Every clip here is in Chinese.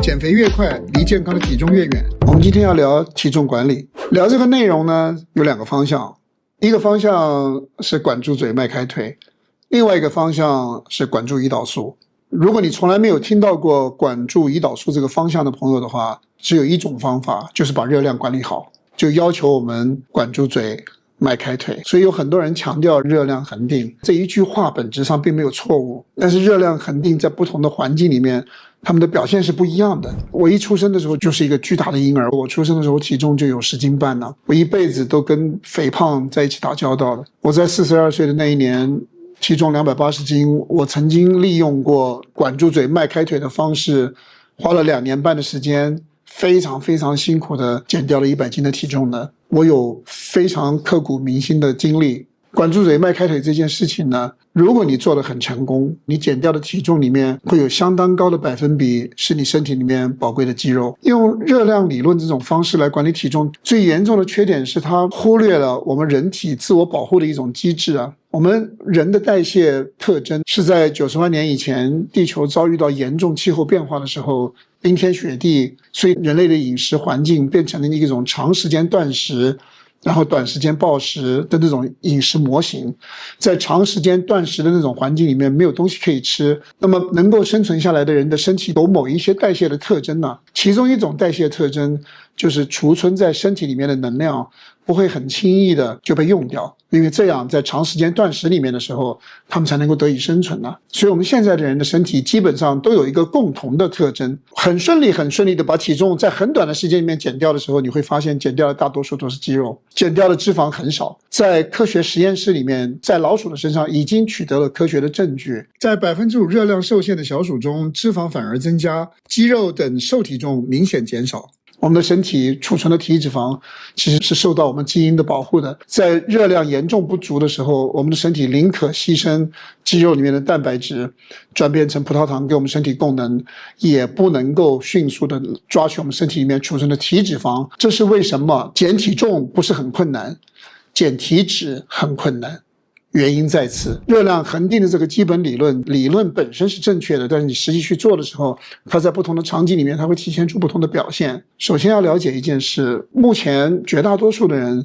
减肥越快，离健康的体重越远。我们今天要聊体重管理，聊这个内容呢有2个方向，一个方向是管住嘴迈开腿，另外一个方向是管住胰岛素。如果你从来没有听到过管住胰岛素这个方向的朋友的话，只有一种方法，就是把热量管理好，就要求我们管住嘴迈开腿。所以有很多人强调热量恒定，这一句话本质上并没有错误，但是热量恒定在不同的环境里面，他们的表现是不一样的。我一出生的时候就是一个巨大的婴儿，我出生的时候体重就有10斤半呢，我一辈子都跟肥胖在一起打交道的。我在42岁的那一年体重280斤，我曾经利用过管住嘴迈开腿的方式，花了2年半的时间，非常非常辛苦的减掉了100斤的体重呢。我有非常刻骨铭心的经历。管住嘴迈开腿这件事情呢，如果你做得很成功，你减掉的体重里面会有相当高的百分比是你身体里面宝贵的肌肉。用热量理论这种方式来管理体重，最严重的缺点是它忽略了我们人体自我保护的一种机制啊。我们人的代谢特征是在90万年以前，地球遭遇到严重气候变化的时候，冰天雪地，所以人类的饮食环境变成了一种长时间断食然后短时间暴食的那种饮食模型。在长时间断食的那种环境里面，没有东西可以吃，那么能够生存下来的人的身体有某一些代谢的特征呢，其中一种代谢特征就是储存在身体里面的能量不会很轻易的就被用掉，因为这样在长时间断食里面的时候，他们才能够得以生存呢。所以我们现在的人的身体基本上都有一个共同的特征，很顺利的把体重在很短的时间里面减掉的时候，你会发现减掉的大多数都是肌肉，减掉的脂肪很少。在科学实验室里面，在老鼠的身上已经取得了科学的证据，在5%热量受限的小鼠中，脂肪反而增加，肌肉等瘦体重明显减少。我们的身体储存的体脂肪其实是受到我们基因的保护的，在热量严重不足的时候，我们的身体宁可牺牲肌肉里面的蛋白质转变成葡萄糖给我们身体供能，也不能够迅速的抓取我们身体里面储存的体脂肪。这是为什么减体重不是很困难，减体脂很困难，原因在此。热量恒定的这个基本理论本身是正确的，但是你实际去做的时候，它在不同的场景里面，它会体现出不同的表现。首先要了解一件事，目前绝大多数的人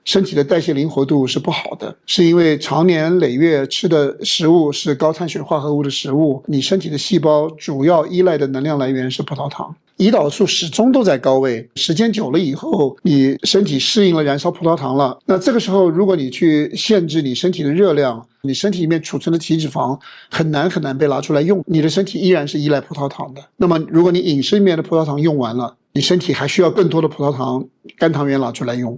身体的代谢灵活度是不好的，是因为长年累月吃的食物是高碳水化合物的食物，你身体的细胞主要依赖的能量来源是葡萄糖，胰岛素始终都在高位，时间久了以后，你身体适应了燃烧葡萄糖了，那这个时候如果你去限制你身体的热量，你身体里面储存的体脂肪很难被拿出来用，你的身体依然是依赖葡萄糖的。那么如果你饮食里面的葡萄糖用完了，你身体还需要更多的葡萄糖肝糖原拿出来用，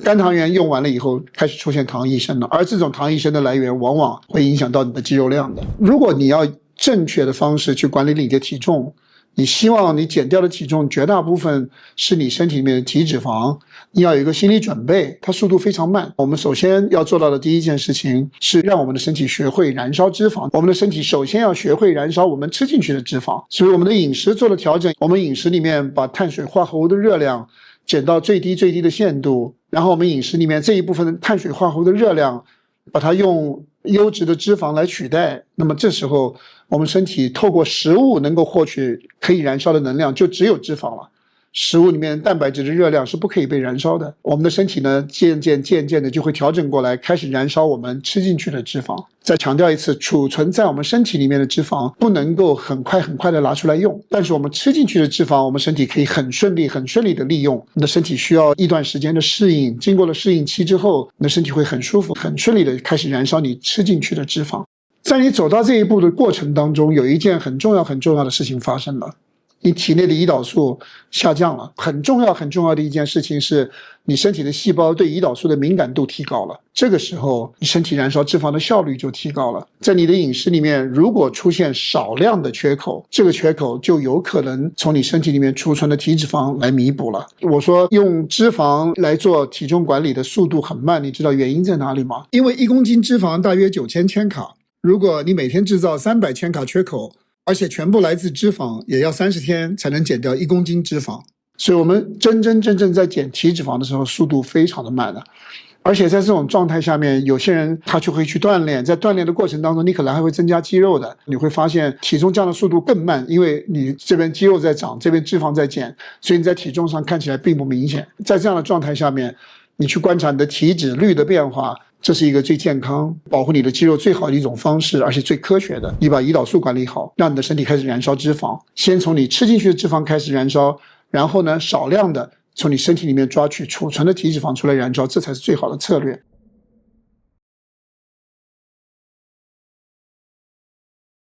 肝糖原用完了以后开始出现糖异生了，而这种糖异生的来源往往会影响到你的肌肉量的。如果你要正确的方式去管理你的体重，你希望你减掉的体重绝大部分是你身体里面的体脂肪，你要有一个心理准备，它速度非常慢。我们首先要做到的第一件事情是让我们的身体学会燃烧脂肪，我们的身体首先要学会燃烧我们吃进去的脂肪，所以我们的饮食做了调整，我们饮食里面把碳水化合物的热量减到最低的限度，然后我们饮食里面这一部分碳水化合物的热量把它用优质的脂肪来取代，那么这时候我们身体透过食物能够获取可以燃烧的能量就只有脂肪了，食物里面蛋白质的热量是不可以被燃烧的。我们的身体呢，渐渐的就会调整过来，开始燃烧我们吃进去的脂肪。再强调一次，储存在我们身体里面的脂肪不能够很快的拿出来用，但是我们吃进去的脂肪，我们身体可以很顺利的利用。你的身体需要一段时间的适应，经过了适应期之后，你的身体会很舒服很顺利的开始燃烧你吃进去的脂肪。在你走到这一步的过程当中，有一件很重要的事情发生了，你体内的胰岛素下降了。很重要的一件事情是，你身体的细胞对胰岛素的敏感度提高了，这个时候你身体燃烧脂肪的效率就提高了。在你的饮食里面如果出现少量的缺口，这个缺口就有可能从你身体里面储存的体脂肪来弥补了。我说用脂肪来做体重管理的速度很慢，你知道原因在哪里吗？因为1公斤脂肪大约9000千卡，如果你每天制造300千卡缺口，而且全部来自脂肪，也要30天才能减掉1公斤脂肪。所以我们真正在减体脂肪的时候速度非常的慢的，而且在这种状态下面，有些人他就会去锻炼，在锻炼的过程当中，你可能还会增加肌肉的，你会发现体重降的速度更慢，因为你这边肌肉在长，这边脂肪在减，所以你在体重上看起来并不明显。在这样的状态下面，你去观察你的体脂率的变化，这是一个最健康、保护你的肌肉最好的一种方式，而且最科学的。你把胰岛素管理好，让你的身体开始燃烧脂肪，先从你吃进去的脂肪开始燃烧，然后呢，少量的从你身体里面抓取储存的体脂肪出来燃烧，这才是最好的策略。